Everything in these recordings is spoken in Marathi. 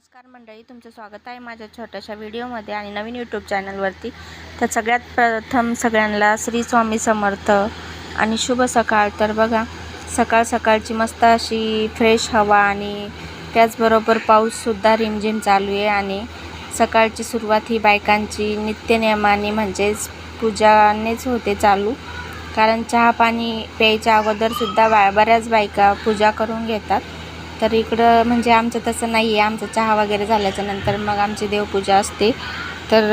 नमस्कार मंडळी, तुमचं स्वागत आहे माझ्या छोट्याशा व्हिडिओमध्ये आणि नवीन यूट्यूब चॅनलवरती। तर सगळ्यात प्रथम सगळ्यांना श्री स्वामी समर्थ आणि शुभ सकाळ। तर बघा, सकाळ सकाळची मस्त अशी फ्रेश हवा आणि त्याचबरोबर पाऊससुद्धा रिमझिम चालू आहे आणि सकाळची सुरुवात ही बायकांची नित्यनेमाने म्हणजेच पूजानेच होते चालू। कारण चहा पाणी प्यायच्या अगोदरसुद्धा बऱ्याच बायका पूजा करून घेतात। तर इकडं म्हणजे आमचं तसं नाही आहे, आमचं चहा वगैरे झाल्याच्या नंतर मग आमची देवपूजा असते। तर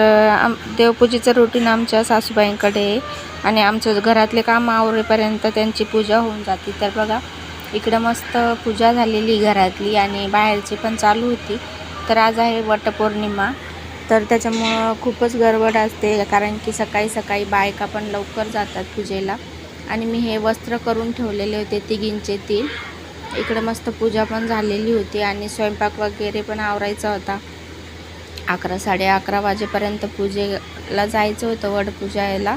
देवपूजेचं रुटीन आमच्या सासूबाईंकडे आहे आणि आमचं घरातले काम आवरेपर्यंत त्यांची पूजा होऊन जाते। तर बघा, इकडं मस्त पूजा झालेली घरातली आणि बाहेरची पण चालू होती। तर आज आहे वटपौर्णिमा, तर त्याच्यामुळं खूपच गडबड असते कारण की सकाळी सकाळी बायका पण लवकर जातात पूजेला। आणि मी हे वस्त्र करून ठेवलेले होते तिघींचे 3। इकडे मस्त पूजा पण झालेली होती आणि स्वयंपाक वगैरे पण आवरायचा होता। 11 साडे 11 वाजेपर्यंत पूजेला जायचं होतं वटपूजायला।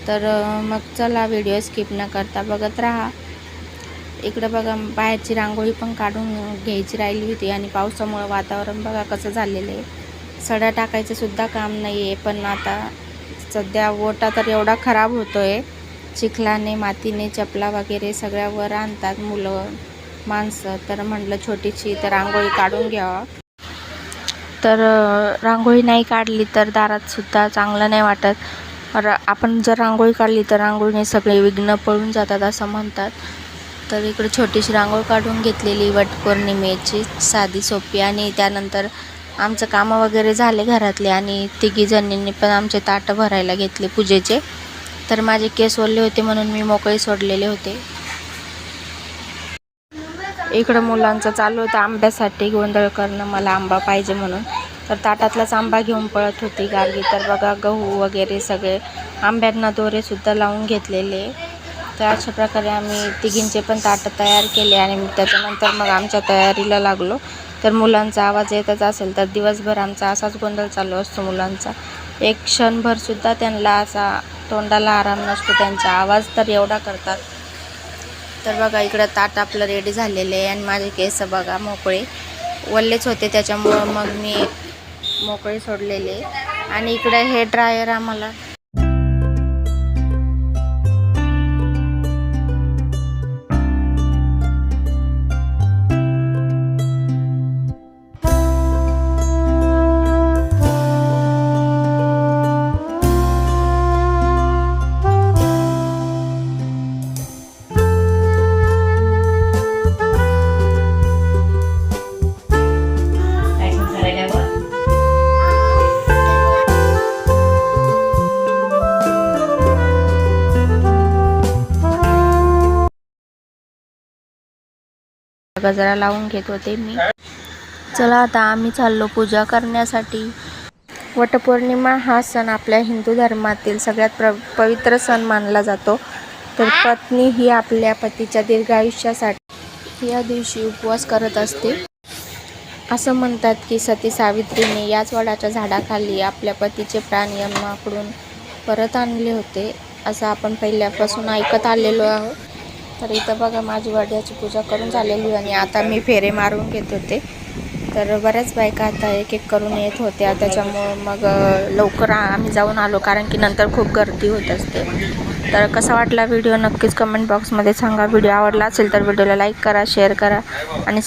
तर मग चला, व्हिडिओ स्किप न करता बघत राहा। इकडे बघा, बाहेरची रांगोळी पण काढून घ्यायची राहिली होती आणि पावसामुळे वातावरण बघा कसं झालेलं आहे। सडा टाकायचं सुद्धा काम नाही आहे, पण आता सध्या ओटा तर एवढा खराब होतोय, चिखलाने मातीने चपला वगैरे सगळ्या वर आणतात मुलं माणसं। तर म्हटलं छोटीशी तर रांगोळी काढून घ्यावा। तर रांगोळी नाही काढली तर दारात सुद्धा चांगलं नाही वाटत। आपण जर रांगोळी काढली तर रांगोळीने सगळे विघ्न पळून जातात असं म्हणतात। तर इकडे छोटीशी रांगोळी काढून घेतलेली वटपौर्णिमेची, साधी सोपी। आणि त्यानंतर आमचं कामं वगैरे झाले घरातले आणि तिघी जणींनी पण आमचे ताटं भरायला घेतले पूजेचे। तर माझे केस ओले होते म्हणून मी मोकळे सोडलेले होते। इकडं मुलांचं चालू होतं आंब्यासाठी गोंधळ करणं, मला आंबा पाहिजे म्हणून। तर ताटातलाच आंबा घेऊन पळत होती गार्गी। तर बघा, गहू वगैरे सगळे आंब्यांना दोरेसुद्धा लावून घेतलेले। तर अशा प्रकारे आम्ही तिघींचे पण ताटं तयार केले आणि त्याच्यानंतर मग आमच्या तयारीला लागलो। तर मुलांचा आवाज येतच असेल, तर दिवसभर आमचा असाच गोंधळ चालू असतो मुलांचा। एक क्षणभरसुद्धा त्यांना असा तोंडाला आराम नसतो, त्यांचा आवाज तर एवढा करतात। तर बघा, इकडं ताट आपलं रेडी झालेलं आहे आणि माझे केस बघा मोकळे वल्लेच होते, त्याच्यामुळं मग मी मोकळे सोडलेले। आणि इकडे हे ड्रायर आम्हाला गजरा लावून घेत होते मी। चला, आता आम्ही चाललो पूजा करण्यासाठी। वटपौर्णिमा हा सण आपल्या हिंदू धर्मातील सगळ्यात पवित्र सण मानला जातो। तर पत्नी ही आपल्या पतीच्या दीर्घायुष्यासाठी या दिवशी उपवास करत असते। असं म्हणतात की सती सावित्रीने याच वडाच्या झाडाखाली आपल्या पतीचे प्राण यमाकडून परत आणले होते, असं आपण पहिल्यापासून ऐकत आलेलो आहोत। तर इथं बघा, माझी वड्याची पूजा करून झालेली आणि आता मी फेरे मारून घेत होते। तर बऱ्याच बायका आता एक एक करून येत होत्या, त्याच्यामुळं मग लवकर आम्ही जाऊन आलो कारण की नंतर खूप गर्दी होत असते। तर कसा वाटला व्हिडिओ नक्कीच कमेंट बॉक्समध्ये सांगा। व्हिडिओ आवडला असेल तर व्हिडिओला लाईक करा, शेअर करा आणि